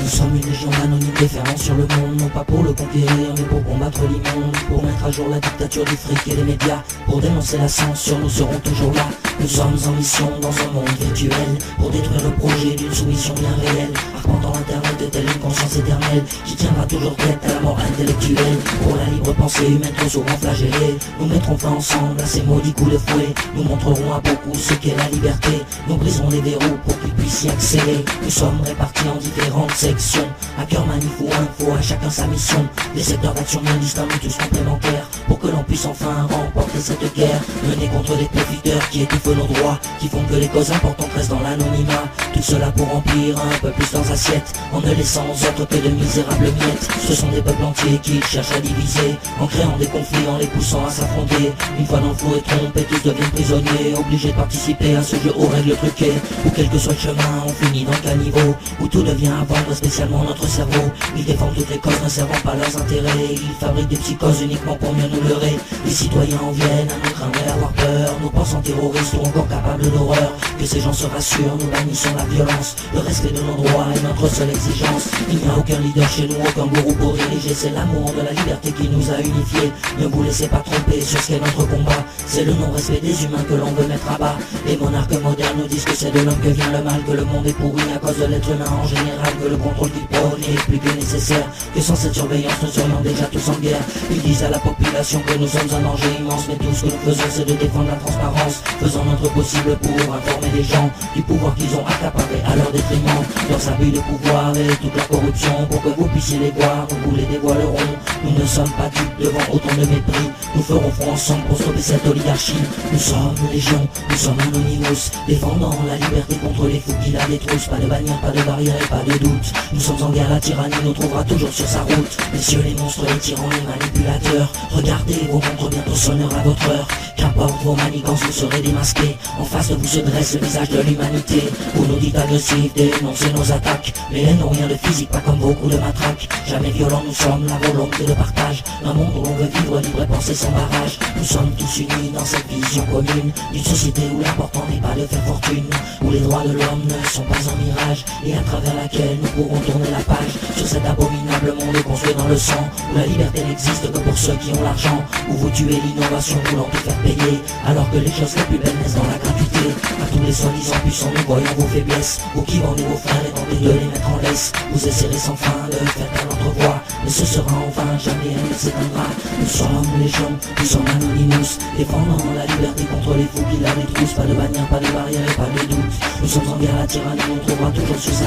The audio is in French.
Nous sommes une légion anonyme déferlant sur le monde, non pas pour le conquérir, mais pour combattre l'immonde, pour mettre à jour la dictature du fric et des médias, pour dénoncer la censure, nous serons toujours là. Nous sommes en mission dans un monde virtuel, pour détruire le projet d'une soumission bien réelle, arpentant l'internet de telle une conscience éternelle, qui tiendra toujours tête à la mort intellectuelle. Pour la libre pensée humaine trop souvent flagellée, nous mettrons fin ensemble à ces maudits coups de fouet, nous montrerons à beaucoup ce qu'est la liberté, nous briserons les verrous pour qu'ils puissent y accéder. Nous sommes répartis en différentes sections, à cœur manif ou info, à chacun sa mission, des secteurs d'action bien distincts mais tous complémentaires, pour que l'on puisse enfin remporter cette guerre, menée contre des profiteurs qui étouffent nos droits, qui font que les causes importantes restent dans l'anonymat, tout cela pour remplir un peu plus leurs assiettes, en ne laissant aux autres que de misérables miettes. Ce sont des peuples entiers qui cherchent à diviser, en créant des conflits, en les poussant à s'affronter. Une fois dans le flou et trompés, tous deviennent prisonniers, obligés de participer à ce jeu aux règles truquées, où quel que soit le chemin, on finit dans le caniveau, où tout devient à vendre, spécialement notre cerveau. Ils défendent toutes les causes, ne servant pas leurs intérêts, ils fabriquent des psychoses uniquement pour mieux nous leurrer. Les citoyens en viennent à nous craindre et à avoir peur, nous pensant terroristes ou encore capables d'horreur. Que ces gens se rassurent, nous bannissons la violence, le respect de nos droits est notre seule exigence. Il n'y a aucun leader chez nous, aucun gourou pour diriger, c'est l'amour de la liberté qui nous a unifiés. Ne vous laissez pas tromper sur ce qu'est notre combat, c'est le non-respect des humains que l'on veut mettre à bas. Les monarques modernes nous disent que c'est de l'homme que vient le mal, que le monde est pourri à cause de l'être humain en général, que le contrôle qu'ils prônent est plus que nécessaire, que sans cette surveillance nous serions déjà tous en guerre. Ils disent à la population que nous sommes un danger immense, mais tout ce que nous faisons c'est de défendre la transparence, faisant notre possible pour informer les gens du pouvoir qu'ils ont accaparé à leur détriment, leurs abus de pouvoir et toute leur corruption, pour que vous puissiez les voir, nous vous les dévoilerons. Nous ne sommes pas dupes devant autant de mépris, nous ferons front ensemble pour stopper cette oligarchie. Nous sommes légion, nous sommes Anonymous, défendant la liberté contre les fous qui la détroussent. Pas de bannière, pas de barrière et pas de doute, nous sommes en guerre, la tyrannie nous trouvera toujours sur sa route. Messieurs les monstres, les tyrans, les manipulateurs, regardez vos montres bientôt sonnera à votre heure. Qu'importe vos manigances, vous serez démasqués, en face de vous se dresse le visage de l'humanité. Vous nous dites agressifs, dénoncez nos attaques, mais elles n'ont rien de physique, pas comme beaucoup de matraques. Jamais violents, nous sommes la volonté de partage, un monde où l'on veut vivre libre et penser sans barrage. Nous sommes tous unis dans cette vision commune, d'une société où l'important n'est pas de faire fortune, où les droits de l'homme ne sont pas un mirage, et à travers laquelle nous pourrons tourner la page sur cet abominable monde construit dans le sang, où la liberté n'existe que pour ceux qui ont l'argent, où vous tuez l'innovation voulant tout faire payer, alors que les choses les plus belles naissent dans la gratuité. À tous les soi-disant puissants, nous voyons vos faiblesses, vous qui vendez vos frères et tentez de les mettre en laisse. Vous essaierez sans fin de faire taire notre voix, mais ce sera en vain, jamais elle ne s'éteindra. Nous sommes légion, nous sommes Anonymous, défendant la liberté contre les fous qui la détroussent. Pas de bannière, pas de barrière et pas de doute, nous sommes en guerre, la tyrannie nous trouvera toujours sur sa